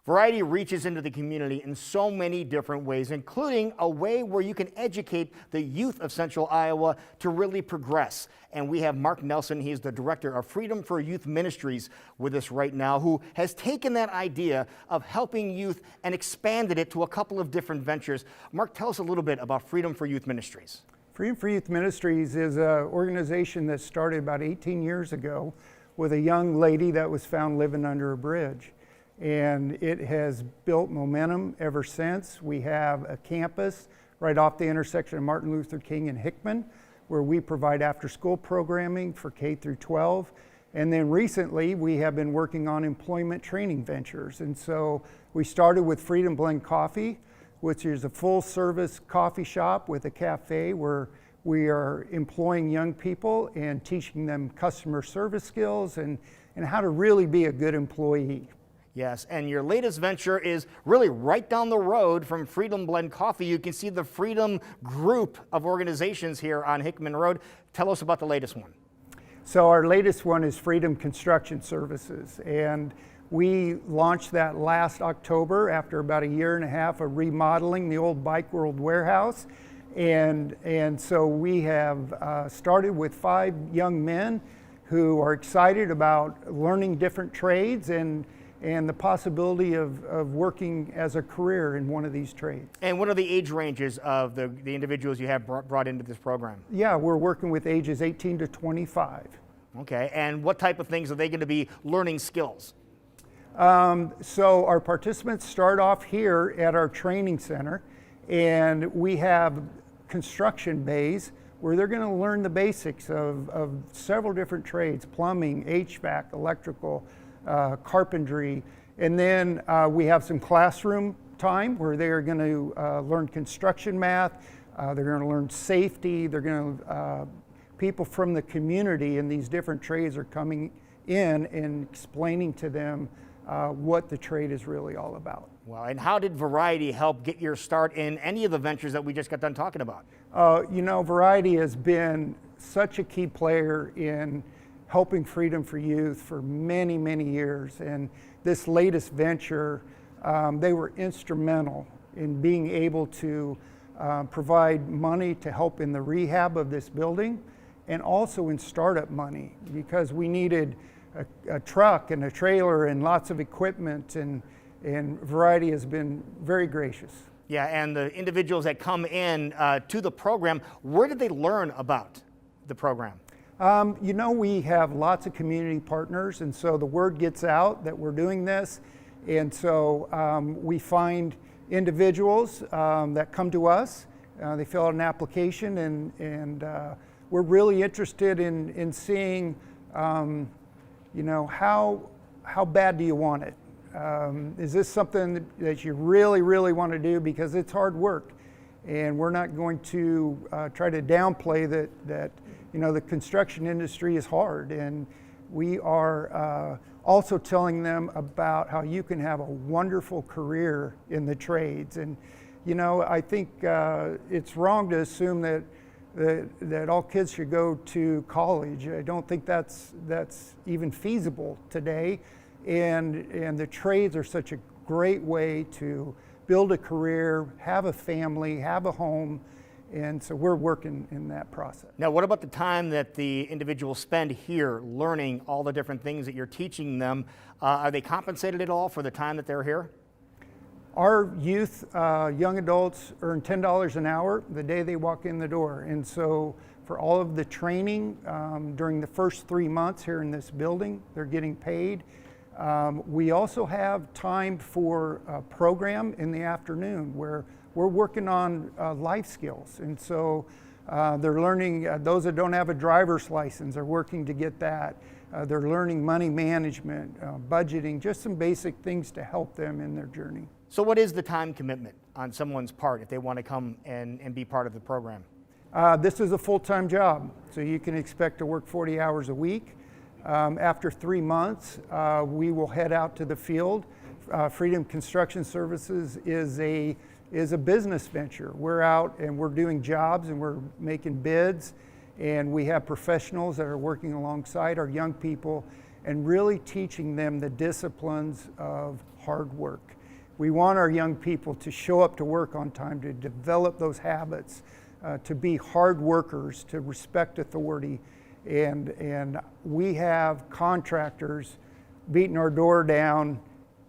Variety reaches into the community in so many different ways, including a way where you can educate the youth of Central Iowa to really progress. And we have Mark Nelson, he's the director of Freedom for Youth Ministries with us right now, who has taken that idea of helping youth and expanded it to a couple of different ventures. Mark, tell us a little bit about Freedom for Youth Ministries. Freedom for Youth Ministries is an organization that started about 18 years ago with a young lady that was found living under a bridge. And it has built momentum ever since. We have a campus right off the intersection of Martin Luther King and Hickman, where we provide after-school programming for K through 12. And then recently, we have been working on employment training ventures. And so we started with Freedom Blend Coffee, which is a full-service coffee shop with a cafe where we are employing young people and teaching them customer service skills and how to really be a good employee. Yes, and your latest venture is really right down the road from Freedom Blend Coffee. You can see the Freedom group of organizations here on Hickman Road. Tell us about the latest one. So our latest one is Freedom Construction Services, and we launched that last October after about a year and a half of remodeling the old Bike World warehouse. And so we have started with 5 young men who are excited about learning different trades and the possibility of working as a career in one of these trades. And what are the age ranges of the individuals you have brought into this program? Yeah, we're working with ages 18 to 25. Okay, and what type of things are they going to be learning skills? So our participants start off here at our training center, and we have construction bays where they're going to learn the basics of several different trades: plumbing, HVAC, electrical, carpentry. And then we have some classroom time where they are going to learn construction math, they're going to learn safety, they're going to, people from the community in these different trades are coming in and explaining to them what the trade is really all about. Well, and how did Variety help get your start in any of the ventures that we just got done talking about? You know, Variety has been such a key player in helping Freedom for Youth for many, many years. And this latest venture, they were instrumental in being able to provide money to help in the rehab of this building and also in startup money, because we needed a truck and a trailer and lots of equipment, and Variety has been very gracious. Yeah, and the individuals that come in to the program, where did they learn about the program? You know, we have lots of community partners, and so the word gets out that we're doing this. And so we find individuals that come to us, they fill out an application, and we're really interested in seeing, you know, how bad do you want it? Is this something that you really, really want to do? Because it's hard work, and we're not going to try to downplay that you know, the construction industry is hard, and we are also telling them about how you can have a wonderful career in the trades. And you know, I think it's wrong to assume that all kids should go to college. I don't think that's even feasible today. And the trades are such a great way to build a career, have a family, have a home. And so we're working in that process. Now, what about the time that the individuals spend here learning all the different things that you're teaching them? Are they compensated at all for the time that they're here? Our youth, young adults, earn $10 an hour the day they walk in the door. And so for all of the training during the first 3 months here in this building, they're getting paid. We also have time for a program in the afternoon where we're working on life skills. And so they're learning, those that don't have a driver's license are working to get that. They're learning money management, budgeting, just some basic things to help them in their journey. So what is the time commitment on someone's part if they want to come and be part of the program? This is a full-time job, so you can expect to work 40 hours a week. After 3 months, we will head out to the field. Freedom Construction Services is a business venture. We're out and we're doing jobs and we're making bids, and we have professionals that are working alongside our young people and really teaching them the disciplines of hard work. We want our young people to show up to work on time, to develop those habits, to be hard workers, to respect authority. And we have contractors beating our door down,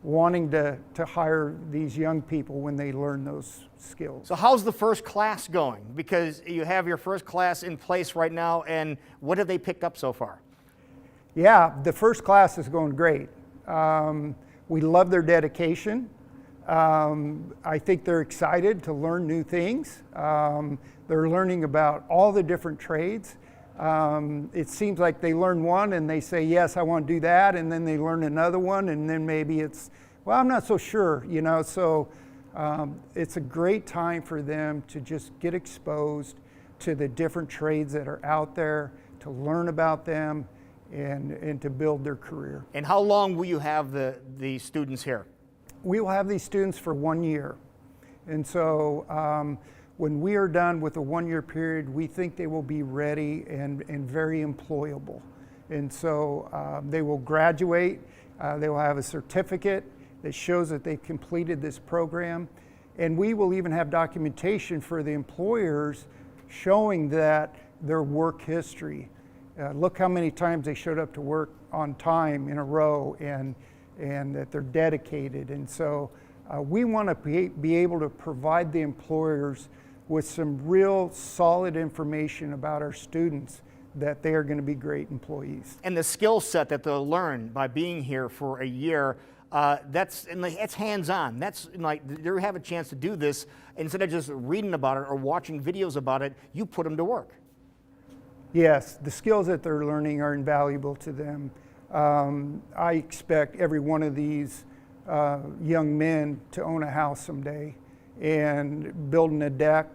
wanting to hire these young people when they learn those skills. So how's the first class going? Because you have your first class in place right now, and what have they picked up so far? Yeah, the first class is going great. We love their dedication. I think they're excited to learn new things. They're learning about all the different trades. It seems like they learn one and they say, yes, I want to do that, and then they learn another one, and then maybe it's, well, I'm not so sure, you know. So it's a great time for them to just get exposed to the different trades that are out there, to learn about them, and to build their career. And how long will you have the students here? We will have these students for 1 year. And so when we are done with a 1 year period, we think they will be ready and very employable. And so they will graduate, they will have a certificate that shows that they've completed this program. And we will even have documentation for the employers showing that their work history. Look how many times they showed up to work on time in a row, and that they're dedicated. And so we want to be able to provide the employers with some real solid information about our students, that they are going to be great employees. And the skill set that they'll learn by being here for a year, it's hands-on. That's like they have a chance to do this instead of just reading about it or watching videos about it. You put them to work. Yes, the skills that they're learning are invaluable to them. I expect every one of these young men to own a house someday, and building a deck,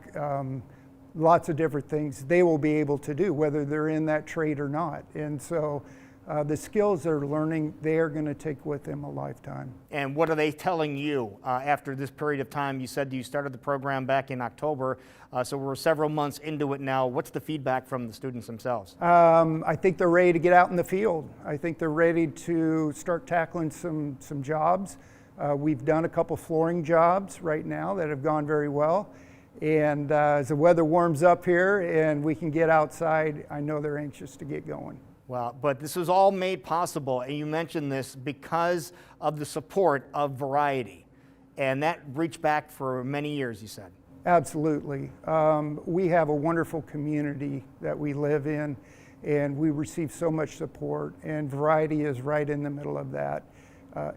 lots of different things they will be able to do, whether they're in that trade or not. And so the skills they're learning, they are going to take with them a lifetime. And what are they telling you after this period of time? You said you started the program back in October, so we're several months into it now. What's the feedback from the students themselves? I think they're ready to get out in the field. I think they're ready to start tackling some jobs. We've done a couple flooring jobs right now that have gone very well. And as the weather warms up here and we can get outside, I know they're anxious to get going. Well, but this was all made possible, and you mentioned this, because of the support of Variety. And that reached back for many years, you said. Absolutely. We have a wonderful community that we live in, and we receive so much support, and Variety is right in the middle of that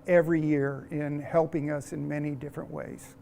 every year in helping us in many different ways.